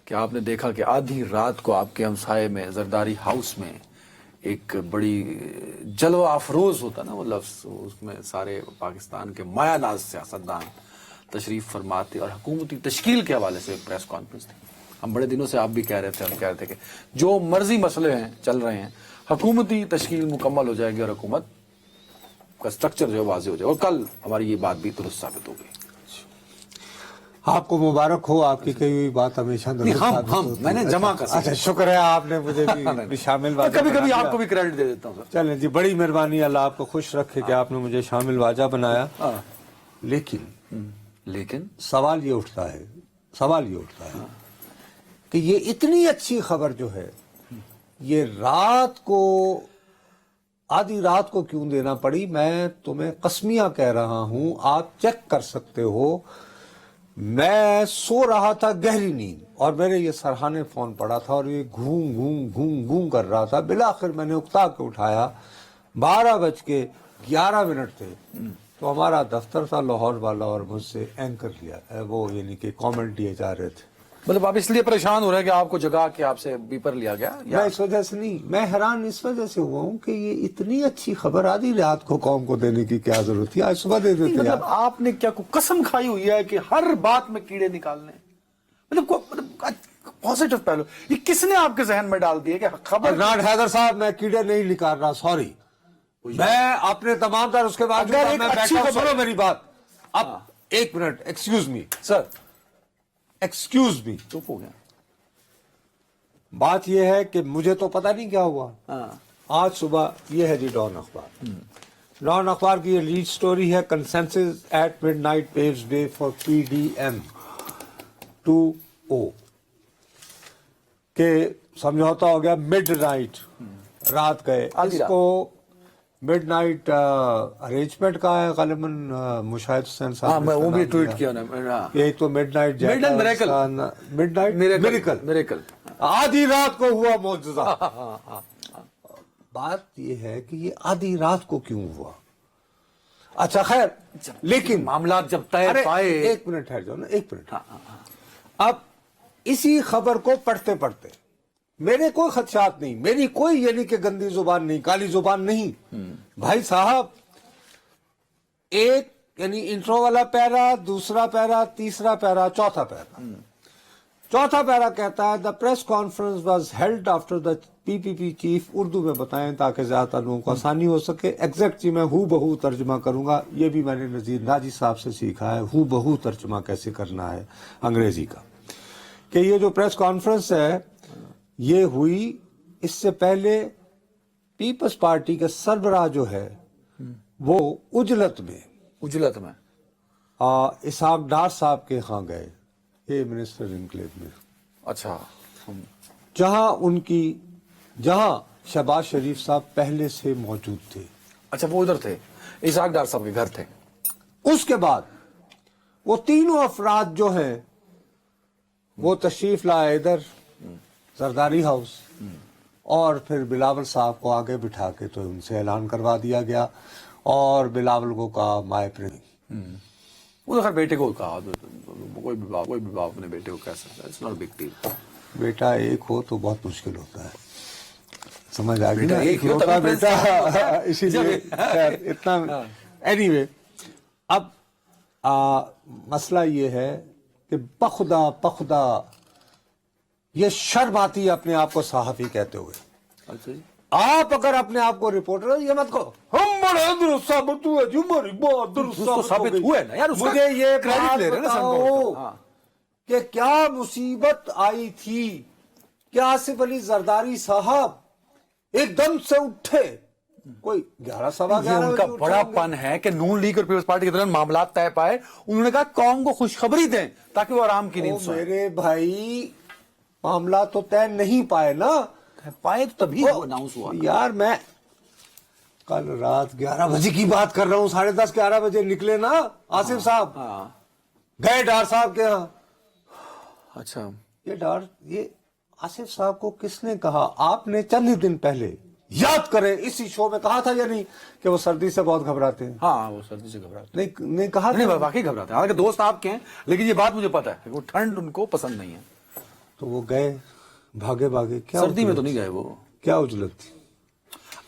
کہ آپ نے دیکھا کہ آدھی رات کو آپ کے ہمسائے میں زرداری ہاؤس میں ایک بڑی جلوہ افروز ہوتا نا وہ لفظ، اس میں سارے پاکستان کے مایہ ناز سیاستدان تشریف فرماتے اور حکومتی تشکیل کے حوالے سے ایک پریس کانفرنس تھی. ہم بڑے دنوں سے آپ بھی کہہ رہے تھے، ہم کہہ رہے تھے کہ جو مرضی مسئلے ہیں چل رہے ہیں، حکومتی تشکیل مکمل ہو جائے گی اور حکومت کا سٹرکچر جو ہے واضح ہو جائے. اور کل ہماری یہ بات بھی درست ثابت ہو گئی. آپ کو مبارک ہو، آپ کی کہی ہوئی بات ہمیشہ درست ثابت ہوتی ہے. میں نے جمع کر اچھا شکر ہے، آپ نے مجھے بھی شامل واجہ کبھی کبھی بنا آپ دیا. کو بھی کریڈٹ دے دیتا ہوں سر. چلیں جی، بڑی مہربانی، اللہ آپ کو خوش رکھے کہ آپ نے مجھے شامل واجہ بنایا. لیکن سوال یہ اٹھتا ہے کہ یہ اتنی اچھی خبر جو ہے یہ آدھی رات کو کیوں دینا پڑی؟ میں تمہیں قسمیہ کہہ رہا ہوں، آپ چیک کر سکتے ہو. میں سو رہا تھا گہری نیند اور میرے یہ سرحانے فون پڑا تھا اور یہ گھون کر رہا تھا. بالآخر میں نے اکتا کے اٹھایا. 12:11 تھے تو ہمارا دفتر تھا لاہور والا اور مجھ سے اینکر لیا وہ، یعنی کہ کامنٹ دیے جا رہے تھے. مطلب آپ اس لیے پریشان ہو رہے ہیں کہ آپ کو جگا کے آپ سے بیپر لیا گیا؟ میں اس وجہ سے نہیں، میں حیران اس وجہ سے ہوا ہوں کہ یہ اتنی اچھی خبر آدھی رات کو قوم کو دینے کی کیا ضرورت تھی؟ آج صبح دے دیتے. مطلب آپ نے کیا قسم کھائی ہوئی ہے کہ ہر بات میں کیڑے نکالنے؟ مطلب پازیٹو پہلو یہ کس نے آپ کے ذہن میں ڈال دیا کہ خبر؟ برنارڈ حیدر صاحب، میں کیڑے نہیں نکال رہا، سوری. میں اپنے تمام تر اس کے بعد میں بیٹھا ہوں. سنو میری بات. اب ایک منٹ، ایکسکیوز می سر، ایکسکیوز می. چپ ہو گیا. بات یہ ہے کہ مجھے تو پتہ نہیں کیا ہوا. آج صبح یہ ہے جی ڈان اخبار. ڈان اخبار کی یہ لیڈ سٹوری ہے، consensus at midnight paves way for PDM 2O، کہ سمجھوتا ہو گیا مڈ نائٹ، رات گئے. اس کو مڈ نائٹ ارینجمنٹ کا ہے غالباً. مشاہد حسین صاحب میں وہ بھی ٹویٹ کیا ایک تو مڈ نائٹ میریکل آدھی رات کو ہوا معجزہ. بات یہ ہے کہ یہ آدھی رات کو کیوں ہوا؟ اچھا خیر، لیکن معاملات جب طے پائے. ایک منٹ ٹھہر جاؤ نا، ایک منٹ. اب اسی خبر کو پڑھتے پڑھتے میرے کوئی خدشات نہیں، میری کوئی یعنی کہ گندی زبان نہیں، کالی زبان نہیں. بھائی صاحب، ایک یعنی انٹرو والا پیرا، دوسرا پیرا، تیسرا پیرا، چوتھا پیرا. چوتھا پیرا کہتا ہے the press conference was held after the PPP chief. Urdu میں بتائیں تاکہ زیادہ لوگوں کو آسانی ہو سکے. ایگزیکٹ جی میں ہو بہو ترجمہ کروں گا، یہ بھی میں نے نذیر ناجی صاحب سے سیکھا ہے ہو بہو ترجمہ کیسے کرنا ہے انگریزی کا. کہ یہ جو پریس کانفرنس ہے یہ ہوئی، اس سے پہلے پیپلز پارٹی کے سربراہ جو ہے وہ اجلت میں اسحاق ڈار صاحب کے ہاں گئے، یہ منسٹر انکلیو میں. اچھا. جہاں شہباز شریف صاحب پہلے سے موجود تھے. اچھا، وہ ادھر تھے، اسحاق ڈار صاحب کے گھر تھے. اس کے بعد وہ تینوں افراد جو ہیں وہ تشریف لائے ادھر زرداری ہاؤس، اور پھر بلاول صاحب کو آگے بٹھا کے تو ان سے اعلان کروا دیا گیا اور بلاول کو کہا مائے پرنس. وہ خیر بیٹے کو کہا، کوئی بھی باپ اپنے بیٹے کو کہہ سکتا ہے. It's not big deal. بیٹا ایک ہو تو بہت مشکل ہوتا ہے، سمجھ آ گئی نا؟ ایک ہوتا بیٹا، اسی لیے اتنا. اینی وے، اب مسئلہ یہ ہے کہ پخدا یہ شرم آتی ہے اپنے آپ کو صحافی کہتے ہوئے. آپ اگر اپنے آپ کو رپورٹر، یہ مت کہو ہم بڑے درست ثابت ہوئے جی، ہماری بات درست ثابت ہوئے نا یار. مجھے یہ بات بتاؤ کہ کیا مصیبت آئی تھی کہ آصف علی زرداری صاحب ایک دم سے اٹھے؟ کوئی 11:15 ان کا بڑا پن ہے کہ نون لیگ اور پیپلز پارٹی کے دوران معاملات طے پائے. انہوں نے کہا قوم کو خوشخبری دیں تاکہ وہ آرام کی نیند سوئیں. میرے بھائی، معاملات تو طے نہیں پائے نا، پائے تو تبھی اناؤنس ہوا. یار میں کل رات 11 بجے کی بات کر رہا ہوں، 10:30 11 بجے نکلے نا آصف صاحب، گئے ڈار صاحب کے ہاں. اچھا، یہ آصف صاحب کو کس نے کہا؟ آپ نے چند ہی دن پہلے یاد کریں اسی شو میں کہا تھا یا نہیں کہ وہ سردی سے بہت گھبراتے ہیں؟ ہاں، وہ سردی سے گھبراتے ہیں. نہیں کہا نہیں، واقعی گھبراتے ہیں. حالانکہ دوست آپ کے ہیں، لیکن یہ بات مجھے پتا ہے کہ وہ ٹھنڈ ان کو پسند نہیں ہے. تو وہ گئے بھاگے بھاگے. کیا سردی میں اجلت تو نہیں گئے وہ. کیا اجلت تھی؟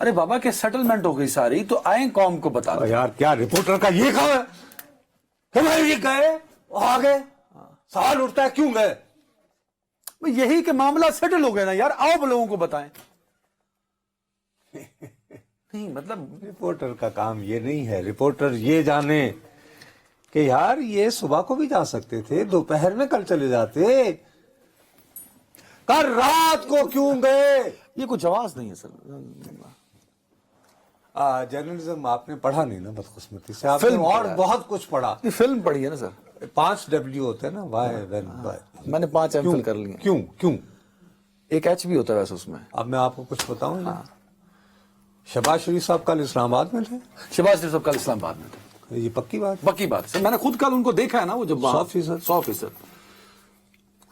ارے بابا کہ سیٹلمنٹ ہو گئی ساری تو آئیں قوم کو بتا دیں. یار کیا رپورٹر کا یہ کام ہے کہ بھائی یہ گئے آگے سوال اٹھتا ہے کیوں گئے؟ یہی کہ معاملہ سیٹل ہو گیا نا یار, آؤ لوگوں کو بتائیں. نہیں مطلب رپورٹر کا کام یہ نہیں ہے. رپورٹر یہ جانے کہ یار یہ صبح کو بھی جا سکتے تھے, دوپہر میں کل چلے جاتے, کل رات کو کیوں گئے؟ یہ کچھ آواز نہیں ہے سر. جرنلزم آپ نے پڑھا نہیں نا بدقسمتی سے. آپ نے فلم اور پڑھا ہے. بہت کچھ پڑھا. یہ فلم پڑھی ہے نا سر, 5 W ہوتے ہیں نا, وائی وین وائی. میں نے 5 MPhil کر لی ہیں. کیوں؟ ایک H بھی ہوتا ہے ویسے اس میں. اب میں آپ کو کچھ بتاؤں. شہباز شریف صاحب کل اسلام آباد میں تھے. شہباز شریف صاحب کل اسلام آباد میں تھے. یہ پکی بات. پکی بات ہے, میں نے خود کل ان کو دیکھا ہے نا, وہ جب 100%.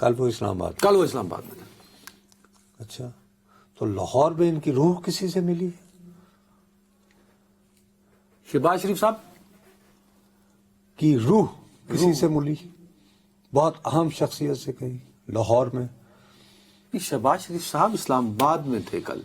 کل وہ اسلام آباد. کل وہ اسلام آباد میں تھے. اچھا, تو لاہور میں ان کی روح کسی سے ملی؟ شہباز شریف صاحب کی روح کسی سے ملی؟ بہت اہم شخصیت سے کہیں لاہور میں. شہباز شریف صاحب اسلام آباد میں تھے کل.